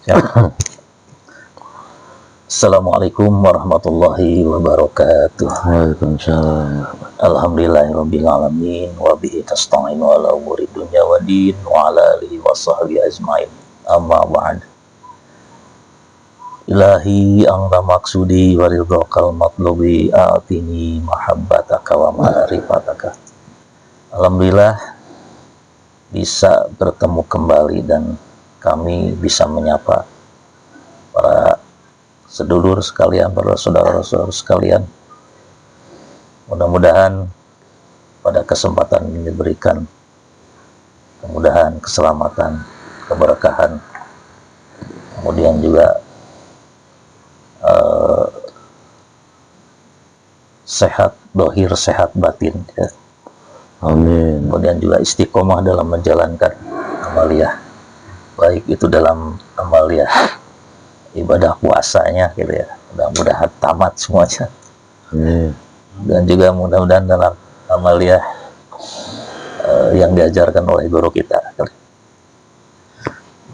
Ya. Assalamualaikum warahmatullahi wabarakatuh. Waalaikumsalam. Alhamdulillahirrabbilalamin. Wa bihi nasta'inu ala umuri dunya wa din wa ala alihi wa sahbihi ajma'in. Amma ba'd. Ilahi anta maksudi wa ridhaqal matlubi atini mahabbataka wa ma'rifataka. Alhamdulillah bisa bertemu kembali dan kami bisa menyapa para sedulur sekalian, para saudara-saudara sekalian. Mudah-mudahan pada kesempatan ini diberikan kemudahan, keselamatan, keberkahan, kemudian juga sehat dohir, sehat batin, ya. Amin. Kemudian juga istiqomah dalam menjalankan amaliyah, baik itu dalam amaliyah ibadah puasanya, gitu ya. Mudah-mudahan tamat semuanya. Amin. Dan juga mudah-mudahan dalam amaliyah yang diajarkan oleh guru kita.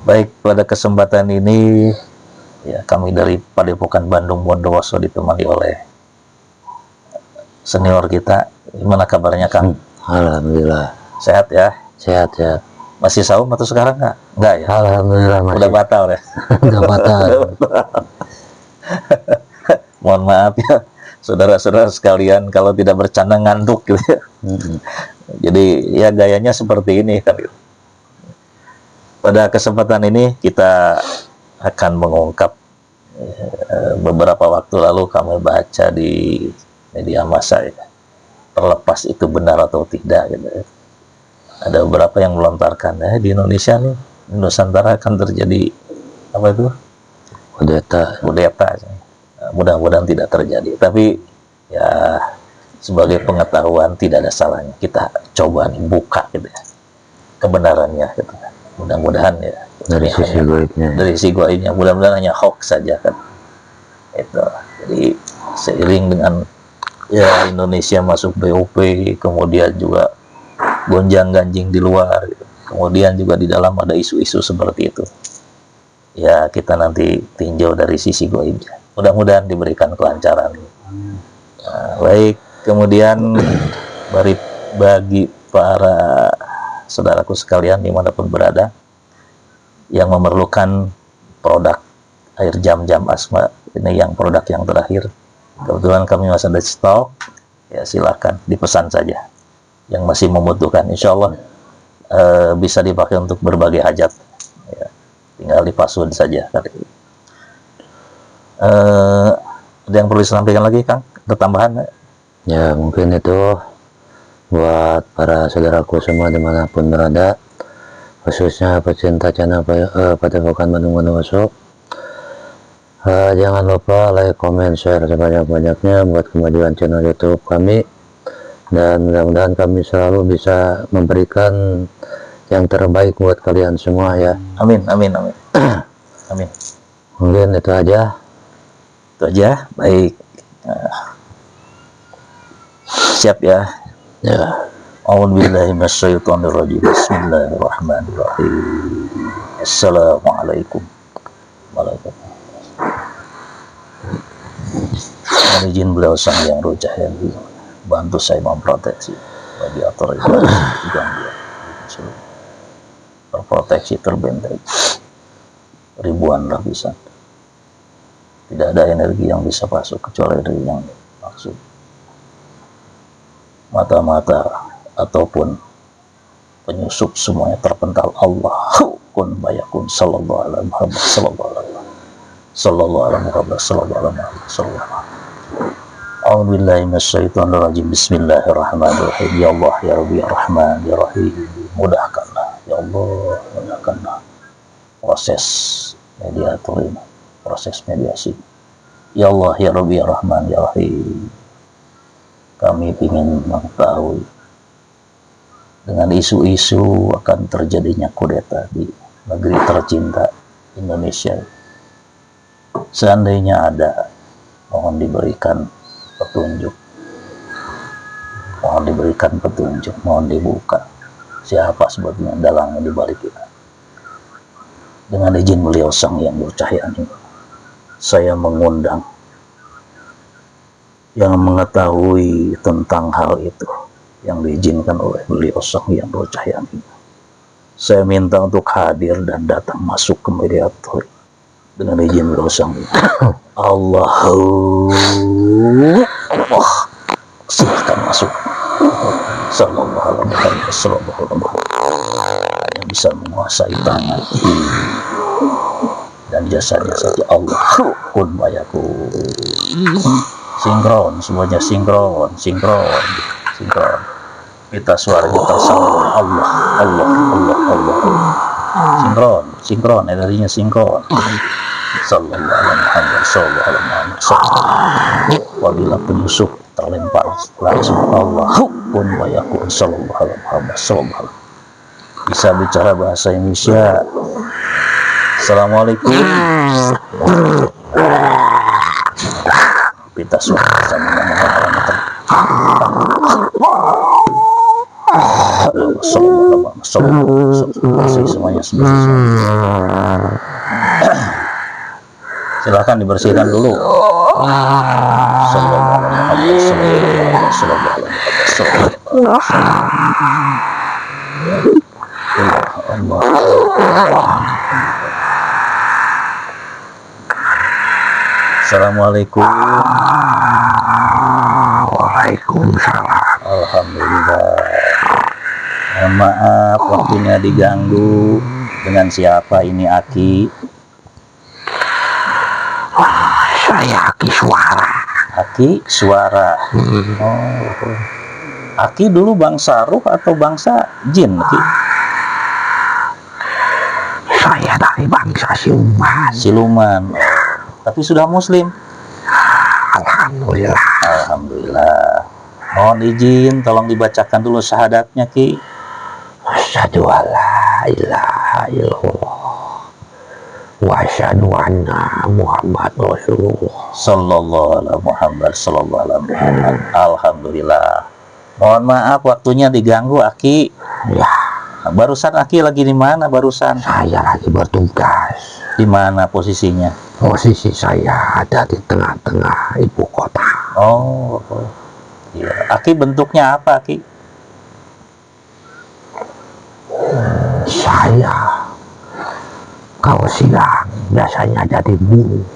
Baik, pada kesempatan ini ya, kami dari Padepokan Bandung Bondowoso ditemani oleh senior kita. Gimana kabarnya, Kang? Alhamdulillah. Sehat ya? Sehat. Masih saum atau sekarang nggak? Nggak ya? Alhamdulillah masih. Udah batal ya? Udah batal. Mohon maaf ya, saudara-saudara sekalian, kalau tidak bercanda ngantuk gitu ya. Jadi ya gayanya seperti ini kan. Pada kesempatan ini kita akan mengungkap beberapa waktu lalu kami baca di media massa ya, terlepas itu benar atau tidak gitu ya. Ada beberapa yang melontarkan di Indonesia nih, di Nusantara akan terjadi apa itu? Kudeta. Mudah-mudahan tidak terjadi. Tapi ya sebagai pengetahuan tidak ada salahnya kita coba nih buka gitu ya, kebenarannya gitu. Mudah-mudahan ya Dari sisi goibnya. Dari sisi goibnya, mudah-mudahan hanya hoax saja kan. Itu. Jadi seiring dengan ya Indonesia masuk BOP, kemudian juga gonjang-ganjing di luar, gitu. Kemudian juga di dalam ada isu-isu seperti itu. Ya kita nanti tinjau dari sisi goibnya. Mudah-mudahan diberikan kelancaran. Nah, baik, kemudian bagi para saudaraku sekalian dimanapun berada yang memerlukan produk air jam-jam Asma, ini yang produk yang terakhir. Kebetulan kami masih ada stok, ya silakan dipesan saja. Yang masih membutuhkan, insya Allah bisa dipakai untuk berbagai hajat, ya, tinggal dipasun saja. Ada yang perlu disampaikan lagi, Kang? Ada tambahan? Ya mungkin itu buat para saudaraku semua dimanapun berada, khususnya pecinta channel Padepokan Bandung Bondowoso. Jangan lupa like, comment, share sebanyak-banyaknya buat kemajuan channel YouTube kami, dan mudah-mudahan kami selalu bisa memberikan yang terbaik buat kalian semua ya. Amin. Amin. Mungkin itu aja. Baik. Siap ya. A'udzubillahi minasyaitonirrajim. Bismillahirrahmanirrahim. Assalamualaikum warahmatullahi wabarakatuh. Izin beliau sang yang Roh Cahaya bantu saya memproteksi radiator itu gangguan terproteksi, terbentengi ribuan lapisan. Tidak ada energi yang bisa masuk kecuali dari yang maksud. Mata-mata ataupun penyusup semuanya terpental Allah. Kun bayakun sallallahu alaihi Muhammad sallallahu alaihi Muhammad sallallahu alaihi. A'udzubillahi minasyaitonirrajim. Bismillahirrahmanirrahim. Ya Allah ya Rabbi ya Rahman ya Rahim, mudahkanlah ya Allah, mudahkanlah proses mediator ini, proses mediasi. Ya Allah ya Rabbi ya Rahman ya Rahim, kami ingin mengetahui dengan isu-isu akan terjadinya kudeta di negeri tercinta Indonesia. Seandainya ada, mohon diberikan petunjuk, mohon dibuka siapa sebetulnya dalangnya di balik kita. Dengan izin beliau Sang Yang Bercahaya ini, saya mengundang yang mengetahui tentang hal itu yang diizinkan oleh beliau Sang Yang Bercahaya ini. Saya minta untuk hadir dan datang masuk ke mediator dengan izin beliau Sang. Allahu Allah, silahkan masuk. Sallallahu alaihi wasallam yang bisa menguasai tangan dan jasanya saja Allah. Kun fayakun. Sinkron, semuanya sinkron. Kita suaranya tersambung. Allah. Sinkron, energinya sinkron. Sallallahu alaihi wasallam. Wabila penyusup terlempar langsung Allah. Kun fayakun. Sallallahu alaihi wasallam. Bisa bicara bahasa Indonesia. Assalamualaikum. Kita suara semuanya. Silakan dibersihkan dulu. Assalamualaikum. Waalaikumsalam. Alhamdulillah. Mohon maaf waktunya diganggu. Dengan siapa ini Aki? Saya Aki Suara. Aki Suara. Oh. Aki dulu bangsa ruh atau bangsa jin, Aki? Saya dari bangsa siluman. Siluman. Tapi sudah muslim. Alhamdulillah. Alhamdulillah. Mohon izin, tolong dibacakan dulu syahadatnya, Ki. Asyhadu alla ilaha illallah wa asyhadu anna Muhammad Rasulullah. Sallallahu alaihi Muhammad, sallallahu alaihi Muhammad. Alhamdulillah. Mohon maaf waktunya diganggu, Aki. Ya, Barusan Aki lagi di mana barusan? saya lagi bertugas. Di mana posisinya? Posisi saya ada di tengah-tengah ibu kota. Oh, iya. Aki bentuknya apa, Aki? Saya kalau siang biasanya jadi burung.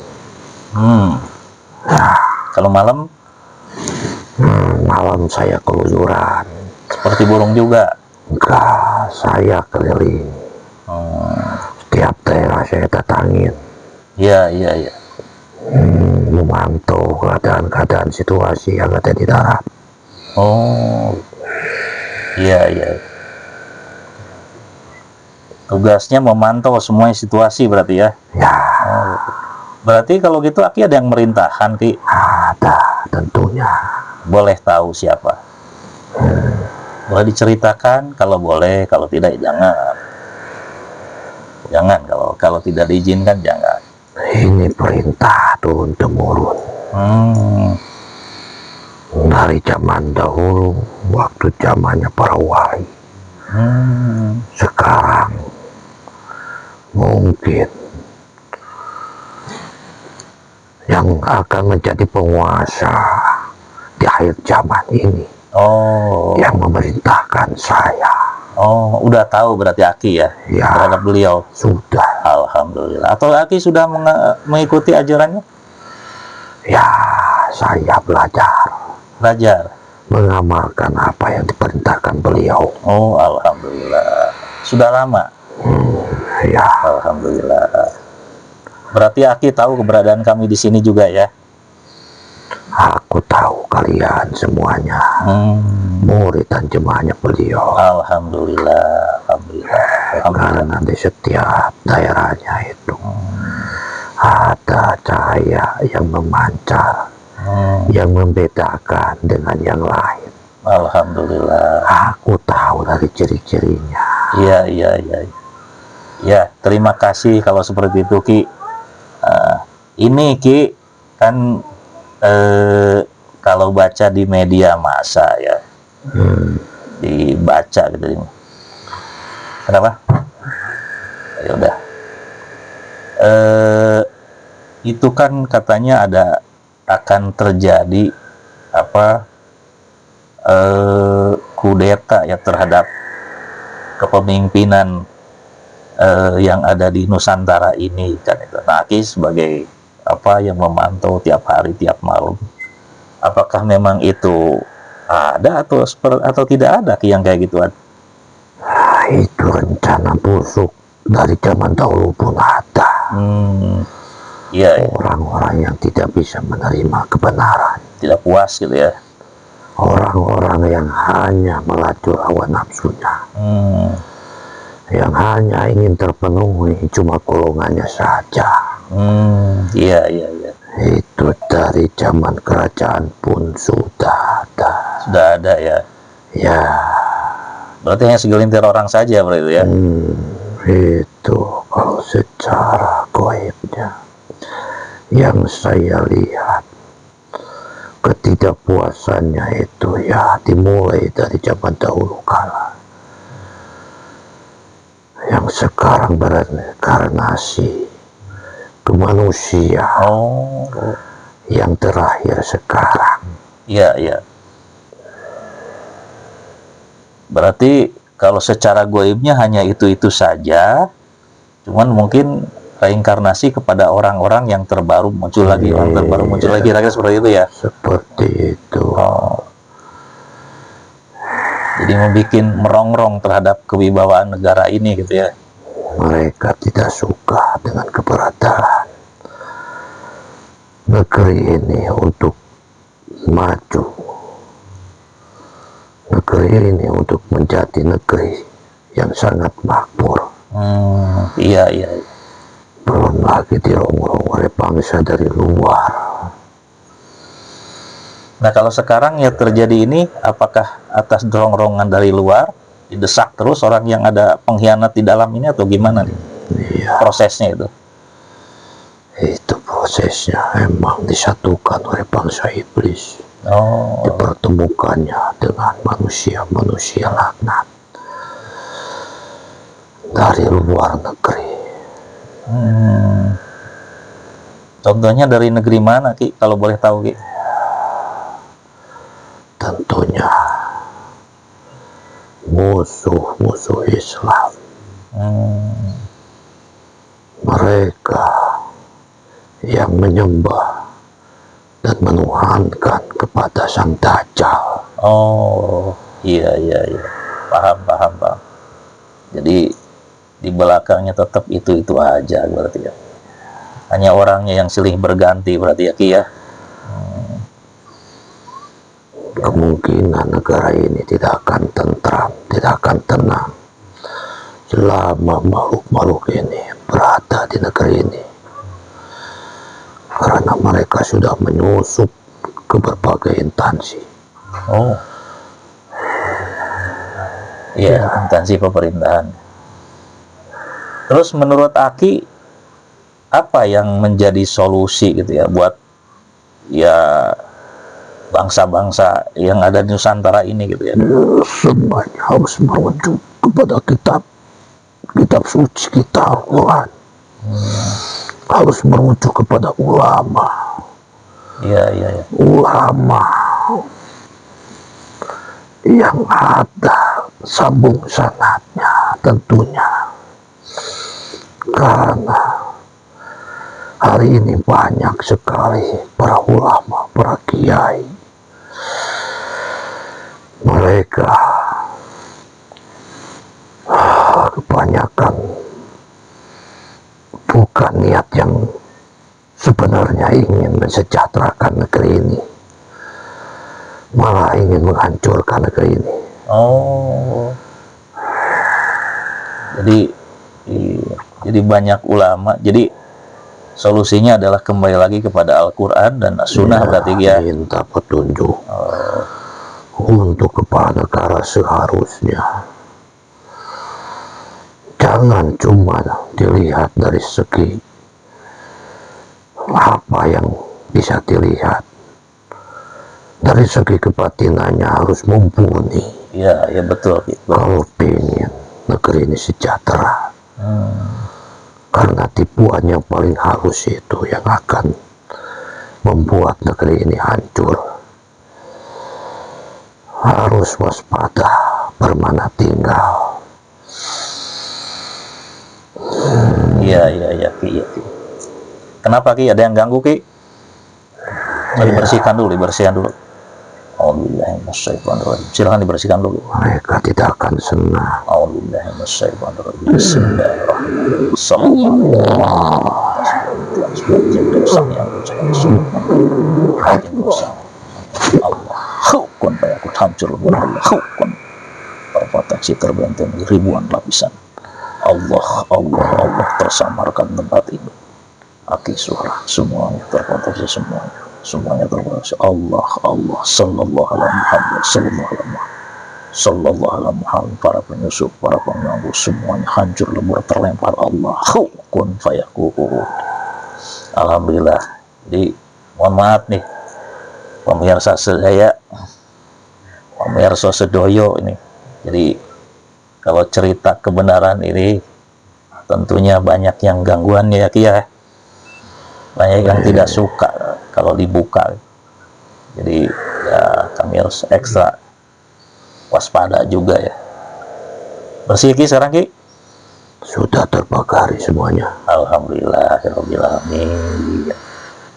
Ya. Kalau malam? Malam saya keluyuran. Seperti burung juga? Enggak, saya keliling. Setiap daerah saya datangin. Iya. Memantau keadaan situasi yang ada di darat. Oh, iya. Tugasnya memantau semua situasi berarti ya? Ya. Oh. Berarti kalau gitu Aki ada yang merintahkan, Ki? Ada, tentunya. Boleh tahu siapa? Boleh diceritakan? Kalau boleh, kalau tidak jangan. Jangan, kalau tidak diizinkan jangan. Ini perintah turun temurun. Dari zaman dahulu, waktu zamannya para wali. Sekarang mungkin yang akan menjadi penguasa di akhir zaman ini. Yang memerintahkan saya. Oh, udah tahu berarti Aki ya? Ya, terhadap beliau? Sudah. Alhamdulillah. Atau Aki sudah mengikuti ajarannya? Ya, saya belajar mengamalkan apa yang diperintahkan beliau. Oh, alhamdulillah. Sudah lama? Ya. Alhamdulillah. Berarti Aki tahu keberadaan kami di sini juga ya? Aku tahu kalian semuanya murid dan jemaahnya beliau. Alhamdulillah. Karena di setiap daerahnya itu ada cahaya yang memancar, yang membedakan dengan yang lain. Alhamdulillah. Aku tahu dari ciri-cirinya. Iya. Ya, terima kasih kalau seperti itu, Ki. Ini Ki kan kalau baca di media massa ya, dibaca gitu. Kenapa? Ya udah. eh, itu kan katanya akan terjadi apa kudeta ya terhadap kepemimpinan yang ada di Nusantara ini kan itu. Nah, Aki sebagai apa yang memantau tiap hari tiap malam, apakah memang itu ada atau tidak ada Ki, yang kayak gituan? Itu rencana busuk dari zaman dahulu pun ada. Iya, iya. Orang-orang yang tidak bisa menerima kebenaran, Tidak puas gitu ya. orang-orang yang hanya melacur hawa nafsunya, yang hanya ingin terpenuhi cuma golongannya saja. Iya, iya, iya. Itu dari zaman kerajaan pun sudah ada. Sudah ada ya. Ya, Berarti hanya segelintir orang saja berarti ya. itu kalau secara goibnya yang saya lihat, ketidakpuasannya itu ya dimulai dari zaman dahulu kala, yang sekarang berenkarnasi ke manusia. Oh, Yang terakhir sekarang. iya, iya. Berarti kalau secara goibnya hanya itu saja, cuman mungkin reinkarnasi kepada orang-orang yang terbaru muncul lagi, orang terbaru muncul lagi, kira-kira seperti itu ya. Seperti itu. Oh. Jadi membuat merongrong terhadap kewibawaan negara ini gitu ya. Mereka tidak suka dengan keberadaan negeri ini untuk maju. Negeri ini untuk menjadi negeri yang sangat makmur. Iya, iya. Belum lagi dirongrong oleh bangsa dari luar. Nah, kalau sekarang ya terjadi ini, apakah atas rongrongan dari luar, didesak terus orang yang ada pengkhianat di dalam ini, atau gimana nih Iya, prosesnya itu? itu prosesnya emang disatukan oleh bangsa iblis. Oh, Dipertemukannya dengan manusia-manusia laknat dari luar negeri. contohnya dari negeri mana Ki, kalau boleh tahu Ki? Tentunya musuh-musuh Islam. Mereka yang menyembah dan menuhankan kepada Sang Dajjal. Oh, iya, iya, iya. Paham, paham, paham. Jadi di belakangnya tetap itu aja berarti ya. Hanya orangnya yang silih berganti berarti ya Ki ya. Kemungkinan negara ini tidak akan tentram, tidak akan tenang selama makhluk-makhluk ini berada di negeri ini, karena mereka sudah menyusup ke berbagai instansi. Oh, iya, instansi pemerintahan. Terus menurut Aki, apa yang menjadi solusi gitu ya buat ya bangsa-bangsa yang ada di Nusantara ini gitu ya? Semuanya harus merujuk kepada kitab suci kita, Al-Quran. Harus merujuk kepada ulama. Iya, iya, iya. Ulama yang ada sambung sanatnya tentunya, karena hari ini banyak sekali para ulama, para kiai. Mereka kebanyakan bukan niat yang sebenarnya ingin mensejahterakan negeri ini, malah ingin menghancurkan negeri ini. Oh, jadi jadi banyak ulama. Jadi solusinya adalah kembali lagi kepada Al-Quran dan As-Sunnah berarti ya. Minta petunjuk untuk kepala negara seharusnya. Jangan cuma dilihat dari segi apa yang bisa dilihat. Dari segi kebatinannya harus mumpuni. Iya, ya betul. Kalau ingin negeri ini sejahtera, karena tipuan yang paling halus itu yang akan membuat negeri ini hancur. Harus waspada, bermana tinggal. Iya Ki, Ki. Kenapa Ki? Ada yang ganggu Ki? Dibersihkan dulu, dibersihkan dulu. A'udzubillahiminasyaitonirrajim. Silakan dibersihkan dulu. Mereka tidak akan senang. A'udzubillahiminasyaitonirrajim. Bismillahirrahmanirrahim. Sallallahu alaihi wasallam. Allah, hukun bayakut hancur lebur Allah, hukun proteksi terbenteng ribuan lapisan. Allah tersamarkan tempat ini. Aki suara semuanya terproteksi, semuanya terproteksi. Allah sallallahu alaihi Muhammad, sallallahu alaihi Muhammad. Para penyusup, para pengganggu semuanya hancur lebur terlempar. Allah kun fayakun. Alhamdulillah. Jadi mohon maaf nih pemirsa saya, pemirsa sedoyo ini. Jadi kalau cerita kebenaran ini tentunya banyak yang gangguan ya Ki ya. Banyak yang tidak suka kalau dibuka. Jadi ya kami harus ekstra waspada juga ya. Bersih Ki sekarang Ki? Sudah terbakari semuanya. Alhamdulillah, alamin.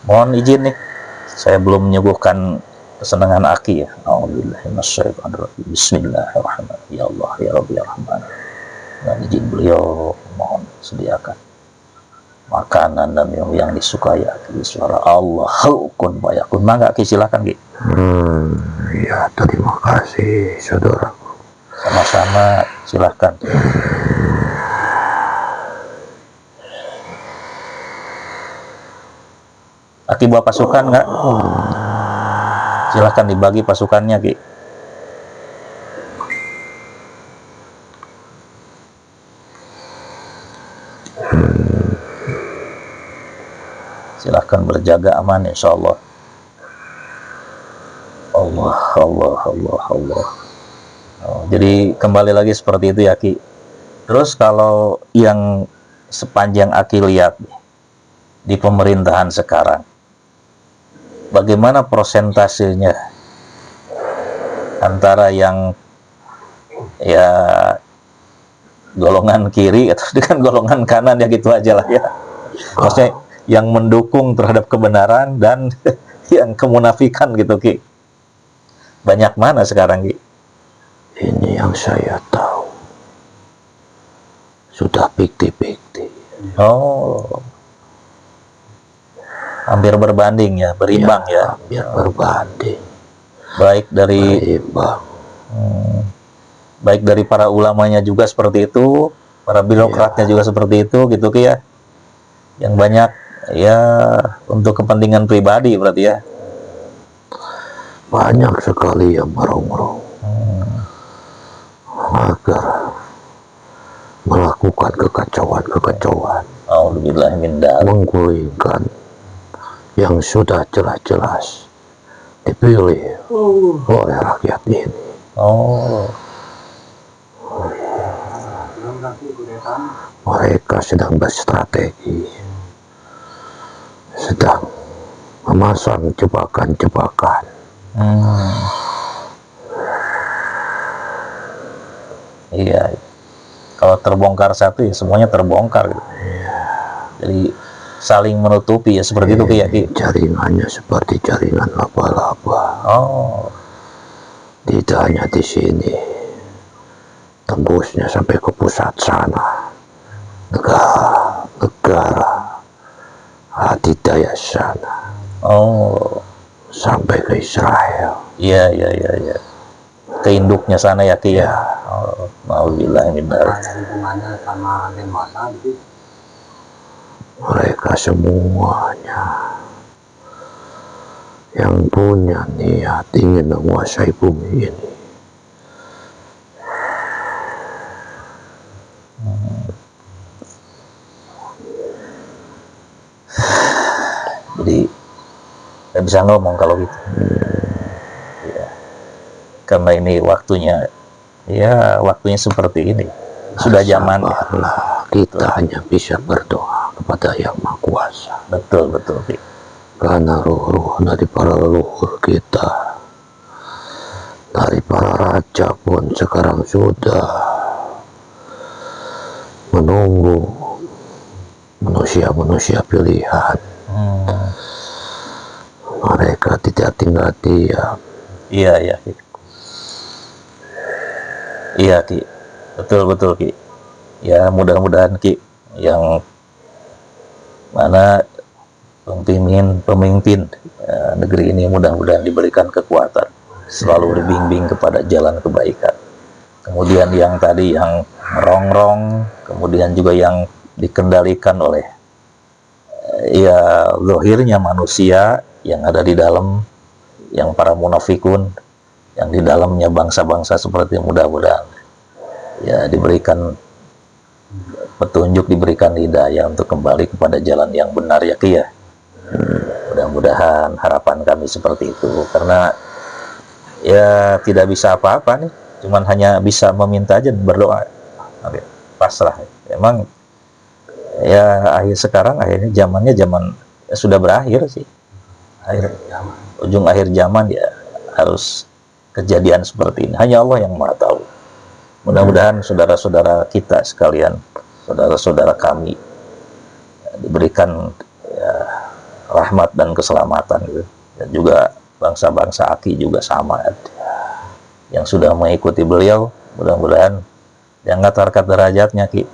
Mohon izin nih, saya belum menyuguhkan kesenangan Aki ya. A'udzubillahiminasyaitonirrajim. Bismillahirrahmanirrahim. Ya Allah, ya Rabbi, ya Rahman. Dan izin beliau mohon sediakan makanan dan minum yang disukai Aki. Suara Allah kun fayakun. Mangga Ki, silakan Ki. Ya, terima kasih saudaraku. Sama-sama, silakan. Aki bawa pasukan nggak? Silahkan dibagi pasukannya Ki. Silahkan berjaga aman insya Allah. Allah. Jadi kembali lagi seperti itu ya Ki. Terus kalau yang sepanjang Aki lihat di pemerintahan sekarang, bagaimana prosentasenya antara yang ya golongan kiri atau dengan golongan kanan ya gitu aja lah ya. Maksudnya yang mendukung terhadap kebenaran dan yang kemunafikan gitu Ki. Banyak mana sekarang Ki? Ini yang saya tahu. Sudah 50-50. Oh. Hampir berbanding ya, berimbang ya. Hampir berbanding. Baik dari Berimbang. Baik dari para ulamanya juga seperti itu, para birokratnya juga seperti itu gitu Ki ya. Yang banyak ya untuk kepentingan pribadi berarti ya. Banyak sekali yang merongrong agar melakukan kekacauan, Alhamdulillah min dzalik. menggulingkan yang sudah jelas-jelas dipilih oleh rakyat ini. Oh. Mereka sedang berstrategi, sedang memasang jebakan-jebakan. Iya. Kalau terbongkar satu ya semuanya terbongkar gitu. Jadi saling menutupi ya seperti itu Ki ya Ki. Jaringannya seperti jaringan laba-laba. Oh. Tidak hanya di sini, tembusnya sampai ke pusat sana, negara adidaya sana, Oh. sampai ke Israel. Iya. Ke induknya sana ya Ki ya. Oh, Alhamdulillah min dzalik. Mereka semuanya yang punya niat ingin menguasai bumi ini. Jadi nggak bisa ngomong kalau gitu. Ya. Karena ini waktunya, ya waktunya seperti ini. sudah zaman ya. Sabarlah, kita hanya bisa berdoa kepada Yang Maha Kuasa. Betul betul Ki. Karena ruh-ruh dari para leluhur kita, dari para raja pun sekarang sudah menunggu manusia-manusia pilihan. Mereka tidak tinggal diam. Iya iya Ki. Iya Ki. Betul betul Ki. Ya mudah-mudahan Ki, yang mana pemimpin negeri ini mudah-mudahan diberikan kekuatan, selalu dibimbing kepada jalan kebaikan. Kemudian yang tadi yang merongrong, kemudian juga yang dikendalikan oleh ya zahirnya manusia yang ada di dalam, yang para munafikun, yang di dalamnya bangsa-bangsa seperti, mudah-mudahan ya diberikan petunjuk, diberikan hidayah untuk kembali kepada jalan yang benar ya Ki ya. Mudah-mudahan harapan kami seperti itu, karena ya tidak bisa apa-apa nih, cuman hanya bisa meminta aja dan berdoa. Oke, pasrah. Emang ya akhirnya zamannya zaman ya sudah berakhir sih. Ujung akhir zaman ya harus kejadian seperti ini. Hanya Allah yang Maha tahu. Mudah-mudahan saudara-saudara kita sekalian, saudara-saudara kami diberikan ya, rahmat dan keselamatan gitu. Dan juga bangsa-bangsa Aki juga sama yang sudah mengikuti beliau, mudah-mudahan diangkat harkat derajatnya Ki,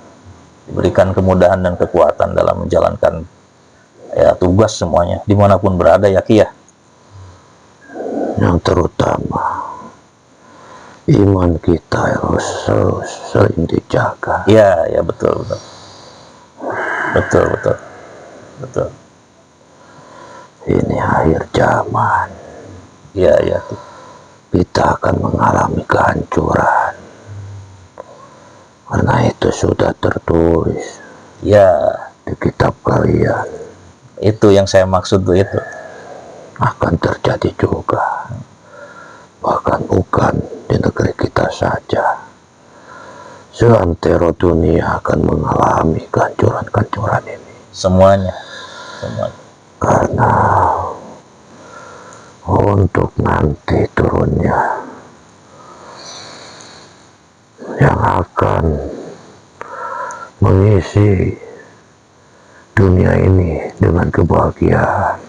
diberikan kemudahan dan kekuatan dalam menjalankan ya tugas semuanya dimanapun berada ya Ki ya. Yang terutama iman kita harus sering dijaga. Iya ya, betul betul betul betul betul. Ini akhir zaman. Iya ya Ki. Kita akan mengalami kehancuran. Karena itu sudah tertulis Ya, di kitab kalian. itu yang saya maksud tuh itu. Akan terjadi juga. Bahkan bukan di negeri kita saja. Seantero dunia akan mengalami kehancuran-kehancuran ini. Semuanya. Karena untuk nanti turunnya yang akan mengisi dunia ini dengan kebahagiaan,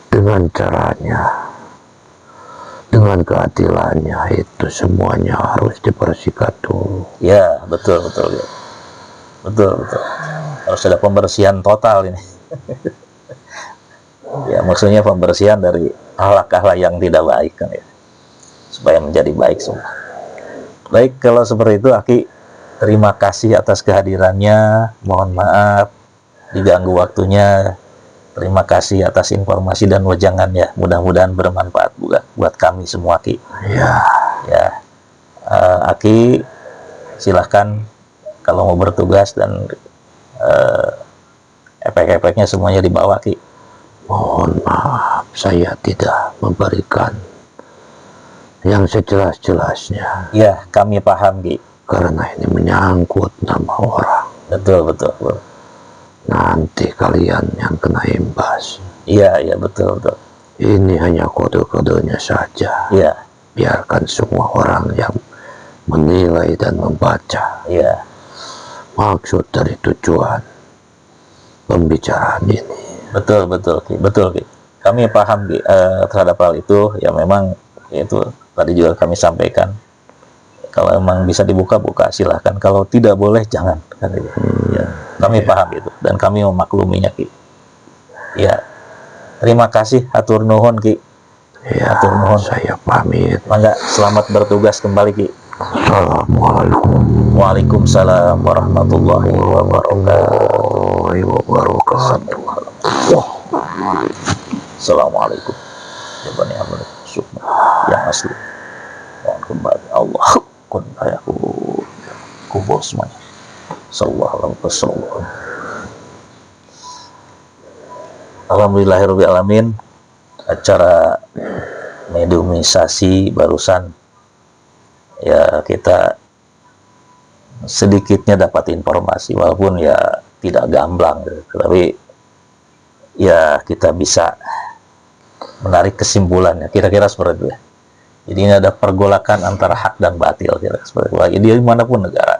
dengan caranya, dengan keadilannya, itu semuanya harus dibersihkan dulu. Ya, betul betul ya. Betul betul. Harus ada pembersihan total ini. Ya, maksudnya pembersihan dari akhlak-akhlak yang tidak baik kan ya, supaya menjadi baik semua. Baik, kalau seperti itu Aki, terima kasih atas kehadirannya. Mohon maaf diganggu waktunya. Terima kasih atas informasi dan wejangannya. Mudah-mudahan bermanfaat buat kami semua Ki. Ya, Aki silahkan kalau mau bertugas, dan efek-efeknya semuanya dibawa Ki. Mohon maaf, saya tidak memberikan yang sejelas-jelasnya. Ya, kami paham Ki. Karena ini menyangkut nama orang. Betul betul. Nanti kalian yang kena imbas. Iya iya, betul betul. Ini hanya kode-kodenya saja. Iya. Biarkan semua orang yang menilai dan membaca. Iya. Maksud dari tujuan pembicaraan ini. Betul Ki. Betul Ki. Kami paham Ki, terhadap hal itu. Ya memang itu tadi juga kami sampaikan. Kalau memang bisa dibuka-buka silahkan. Kalau tidak boleh jangan. Kan, ya. Kami paham itu dan kami memakluminya Ki. Ya. Terima kasih, hatur nuhun Ki. Ya, hatur nuhun. Saya pamit. Mangga, selamat bertugas kembali Ki. Assalamualaikum Waalaikumsalam warahmatullahi wabarakatuh. Assalamualaikum. Jawabannya apa? Yang asli. Mohon kembali. Allah kun ayaku kubur semuanya. Sallallahu alaihi wasallam. Alhamdulillahirabbil alamin. Acara mediumisasi barusan ya kita sedikitnya dapat informasi, walaupun ya tidak gamblang gitu. Tapi ya kita bisa menarik kesimpulannya, kira-kira seperti itu ya. Jadi ini ada pergolakan antara hak dan batil, kira-kira seperti itu. Jadi dimanapun negara,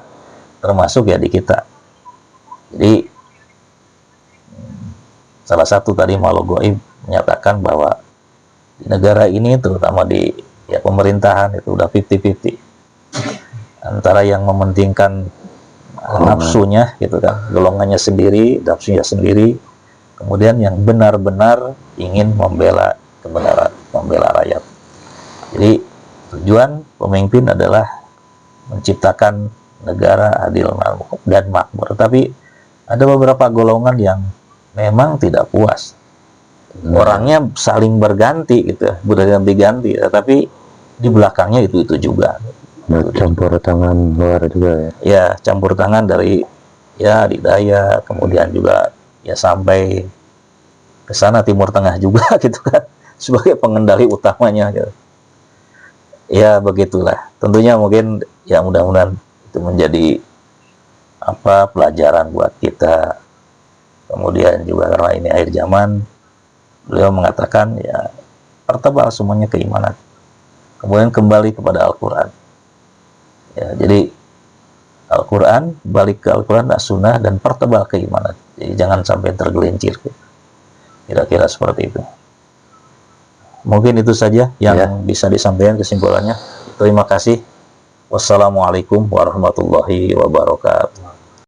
termasuk ya di kita. Jadi salah satu tadi Makhluk Gaib menyatakan bahwa di negara ini, terutama di ya pemerintahan, itu udah 50-50 antara yang mementingkan nafsunya gitu kan, golongannya sendiri, nafsunya sendiri, kemudian yang benar-benar ingin membela kebenaran, membela rakyat. Jadi tujuan pemimpin adalah menciptakan negara adil dan makmur. Tapi ada beberapa golongan yang memang tidak puas. Orangnya saling berganti gitu, berganti-ganti, tapi di belakangnya itu juga. Campur tangan luar juga ya. Ya, campur tangan dari ya adidaya, kemudian juga ya sampai ke sana Timur Tengah juga gitu kan, sebagai pengendali utamanya gitu. Ya begitulah. Tentunya mungkin ya mudah-mudahan itu menjadi apa pelajaran buat kita. Kemudian juga karena ini akhir zaman, beliau mengatakan ya pertebal semuanya keimanan. Kemudian kembali kepada Al-Quran. Ya, jadi Al-Quran, balik ke Al-Quran, As-Sunnah, dan pertebal keimanan. Jadi jangan sampai tergelincir. Kira-kira seperti itu. Mungkin itu saja yang bisa disampaikan kesimpulannya. Terima kasih. Wassalamualaikum warahmatullahi wabarakatuh.